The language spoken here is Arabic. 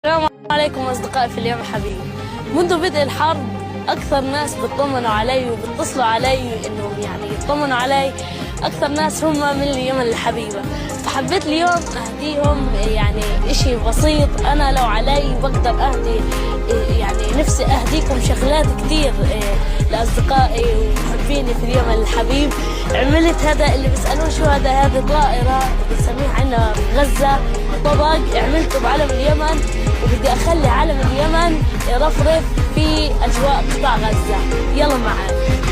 السلام عليكم أصدقائي في اليوم الحبيب. منذ بدء الحرب أكثر ناس بيطمنوا علي وبيتصلوا علي إنه يطمنوا علي أكثر ناس هم من اليمن الحبيبة، فحبيت اليوم أهديهم إشي بسيط. أنا لو علي بقدر أهدي نفسي أهديكم شغلات كتير لأصدقائي ومحبيني في اليمن الحبيب. عملت هذا اللي بيسألون شو هذه طائرة بنسميها عندنا في غزة طبق، عملته بعلم اليمن وبدي أخلي علم اليمن يرفرف في أجواء قطاع غزة. يلا معانا.